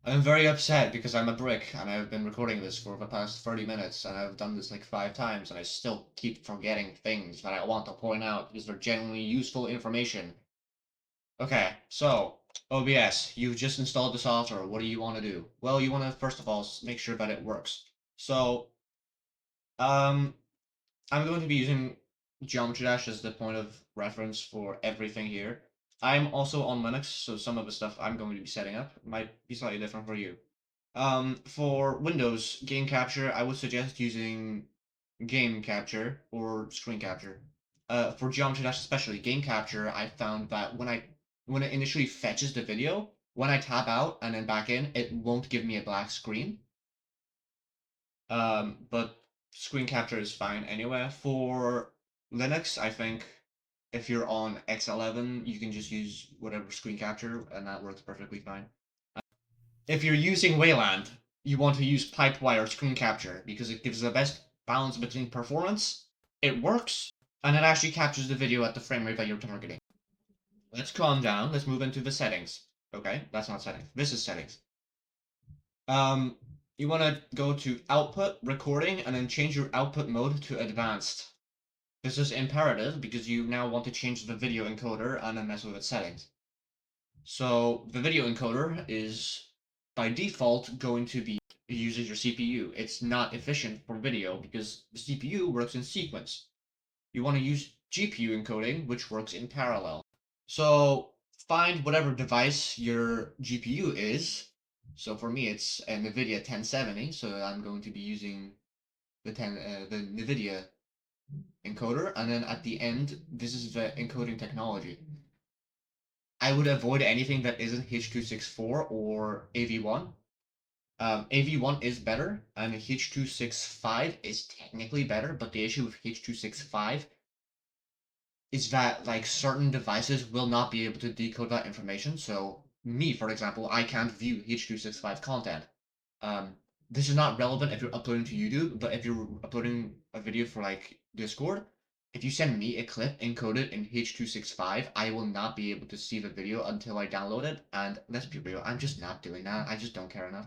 I'm very upset because I'm a brick and I've been recording this for the past 30 minutes and I've done this like 5 times and I still keep forgetting things that I want to point out because they're genuinely useful information. Okay, so OBS, you've just installed the software. What do you want to do? Well, you want to first of all make sure that it works. So, um, I'm going to be using Geometry Dash as the point of reference for everything here. I'm also on Linux, so some of the stuff I'm going to be setting up might be slightly different for you. For Windows game capture, I would suggest using game capture or screen capture. For Geometry Dash especially, game capture, I found that when it initially fetches the video, when I tap out and then back in, it won't give me a black screen. But screen capture is fine anyway. For Linux, I think if you're on X11, you can just use whatever screen capture, and that works perfectly fine. If you're using Wayland, you want to use Pipewire screen capture because it gives the best balance between performance, it works, and it actually captures the video at the frame rate that you're targeting. Let's calm down. Let's move into the settings. Okay, that's not settings. This is settings. You want to go to output, recording, and then change your output mode to advanced. This is imperative because you now want to change the video encoder and then mess with its settings. So the video encoder is by default going to be uses your CPU. It's not efficient for video because the CPU works in sequence. You want to use GPU encoding, which works in parallel. So find whatever device your GPU is. So for me, it's a NVIDIA 1070. So I'm going to be using the NVIDIA encoder, and then at the end, this is the encoding technology. I would avoid anything that isn't H.264 or AV1. AV1 is better, and H.265 is technically better, but the issue with H.265 is that like certain devices will not be able to decode that information. So me, for example, I can't view H.265 content. This is not relevant if you're uploading to YouTube, but if you're uploading a video for like Discord, if you send me a clip encoded in H.265, I will not be able to see the video until I download it. And let's be real, I'm just not doing that. I just don't care enough.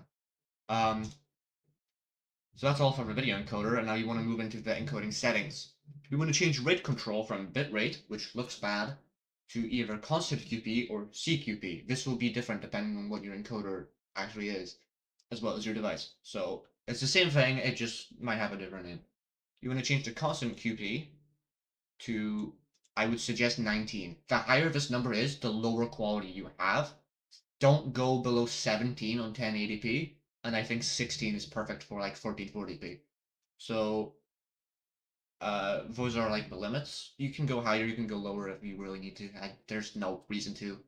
So that's all for the video encoder, and now you want to move into the encoding settings. We want to change rate control from bitrate, which looks bad, to either constant QP or CQP. This will be different depending on what your encoder actually is, as well as your device. So it's the same thing, it just might have a different name. You want to change the constant QP to, I would suggest 19. The higher this number is, the lower quality you have. Don't go below 17 on 1080p, and I think 16 is perfect for like 1440p. So those are like the limits. You can go higher, you can go lower if you really need to. There's no reason to.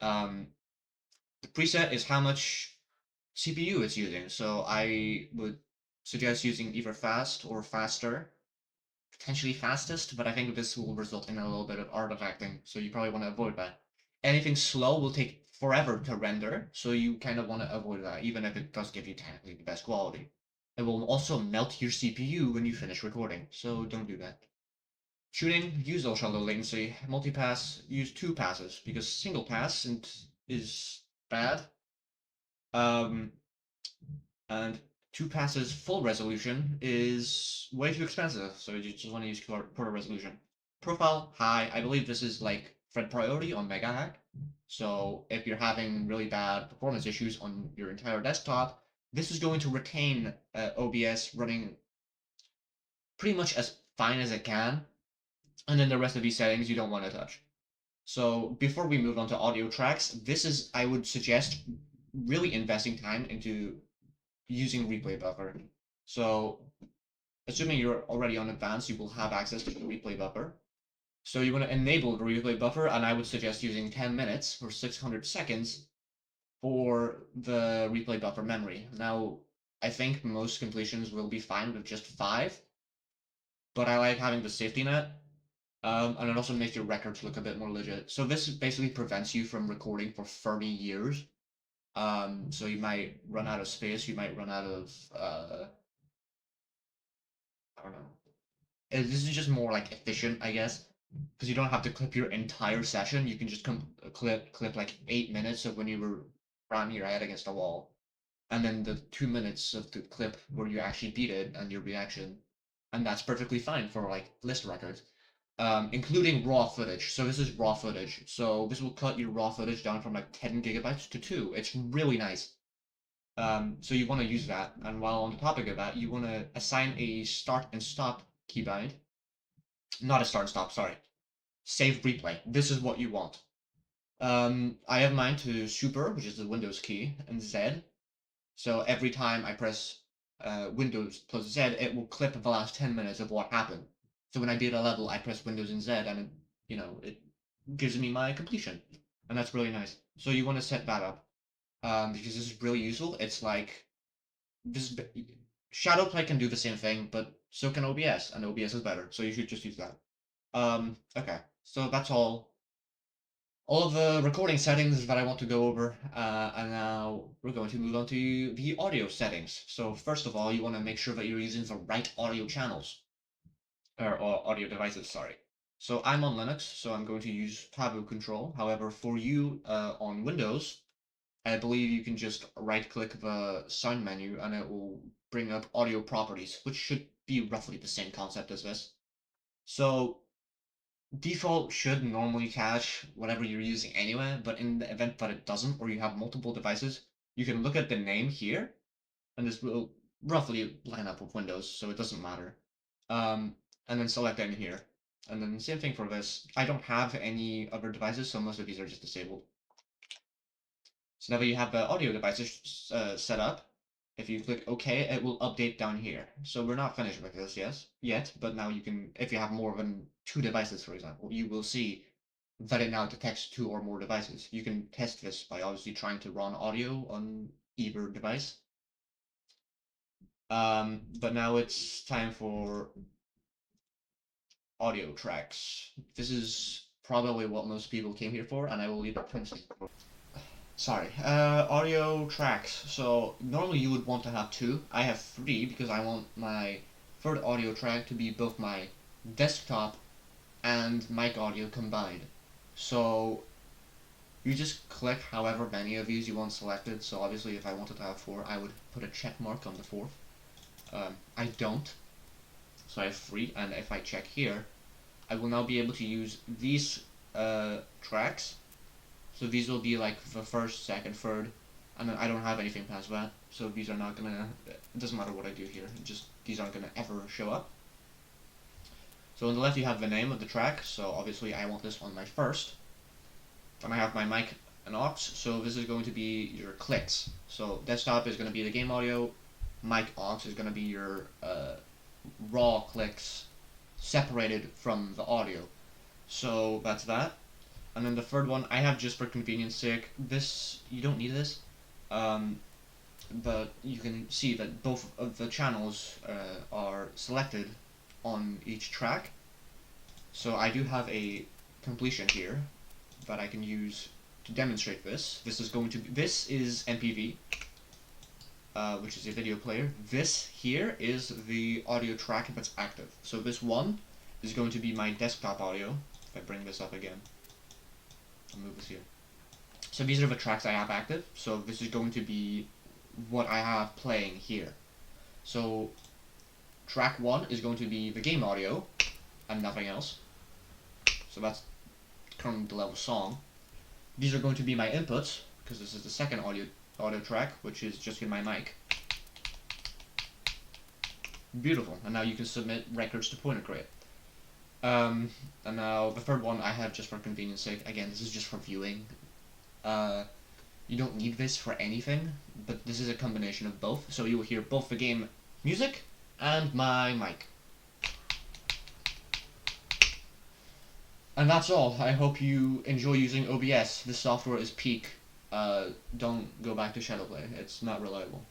The preset is how much CPU it's using. So I would suggest using either fast or faster, potentially fastest, but I think this will result in a little bit of artifacting, so you probably want to avoid that. Anything slow will take forever to render, so you kind of want to avoid that, even if it does give you technically the best quality. It will also melt your CPU when you finish recording, so don't do that. Shooting, use ultra low latency. Multipass, use 2 passes, because single pass is bad. And 2 passes full resolution is way too expensive, so you just want to use quarter resolution. Profile, high. I believe this is like thread priority on MegaHack. So if you're having really bad performance issues on your entire desktop, this is going to retain OBS running pretty much as fine as it can, and then the rest of these settings you don't want to touch. So before we move on to audio tracks, this is, I would suggest, really investing time into using replay buffer. So assuming you're already on advanced, you will have access to the replay buffer. So you want to enable the replay buffer, and I would suggest using 10 minutes or 600 seconds for the replay buffer memory. Now, I think most completions will be fine with just 5, but I like having the safety net, and it also makes your records look a bit more legit. So this basically prevents you from recording for 30 years. So you might run out of space, you might run out of, I don't know. This is just more like efficient, I guess, because you don't have to clip your entire session. You can just clip like 8 minutes of when you were ram your head against a wall, and then the 2 minutes of the clip where you actually beat it and your reaction, and that's perfectly fine for like list records, including raw footage. So this is raw footage. So this will cut your raw footage down from like 10 gigabytes to 2. It's really nice. So you want to use that, and while on the topic of that, you want to assign a start and stop keybind. Not a start and stop, sorry. Save replay. This is what you want. I have mine to super, which is the Windows key, and Z. So every time I press Windows plus Z, it will clip the last 10 minutes of what happened. So when I beat a level, I press Windows and Z, and it gives me my completion, and that's really nice. So you want to set that up, because this is really useful. It's like this Shadowplay can do the same thing, but so can OBS, and OBS is better. So you should just use that. Okay, so that's all of the recording settings that I want to go over, and now we're going to move on to the audio settings. So first of all, you want to make sure that you're using the right audio channels, or audio devices, sorry. So I'm on Linux, so I'm going to use Taboo Control. However, for you on Windows, I believe you can just right-click the sound menu and it will bring up audio properties, which should be roughly the same concept as this. So default should normally cache whatever you're using anyway, but in the event that it doesn't, or you have multiple devices, you can look at the name here, and this will roughly line up with Windows, so it doesn't matter. And then select in here. And then same thing for this. I don't have any other devices, so most of these are just disabled. So now that you have the audio devices set up, if you click OK, it will update down here. So we're not finished with this yet, but now you can, if you have more than 2 devices, for example, you will see that it now detects 2 or more devices. You can test this by obviously trying to run audio on either device. But now it's time for audio tracks. This is probably what most people came here for, and I will leave it printed. Sorry, audio tracks. So normally you would want to have 2. I have 3 because I want my third audio track to be both my desktop and mic audio combined. So you just click however many of these you want selected. So obviously if I wanted to have 4, I would put a check mark on the 4th. I don't, so I have 3, and if I check here, I will now be able to use these tracks. So these will be like the first, second, third, and then I don't have anything past that. So these are not gonna, it doesn't matter what I do here, these aren't gonna ever show up. So on the left you have the name of the track, so obviously I want this on my first. Then I have my mic and aux, so this is going to be your clicks. So desktop is going to be the game audio, mic aux is going to be your raw clicks separated from the audio. So that's that. And then the third one, I have just for convenience sake, this, you don't need this, but you can see that both of the channels are selected on each track. So I do have a completion here that I can use to demonstrate this. This is MPV, which is a video player. This here is the audio track that's active. So this one is going to be my desktop audio. If I bring this up again, I'll move this here. So these are the tracks I have active. So this is going to be what I have playing here. So track 1 is going to be the game audio and nothing else. So that's currently the level song. These are going to be my inputs, because this is the second audio track, which is just in my mic. Beautiful. And now you can submit records to Pointercrate. And now the third one I have just for convenience sake. Again, this is just for viewing. You don't need this for anything, but this is a combination of both. So you will hear both the game music and my mic. And that's all. I hope you enjoy using OBS. This software is peak. Don't go back to Shadowplay. It's not reliable.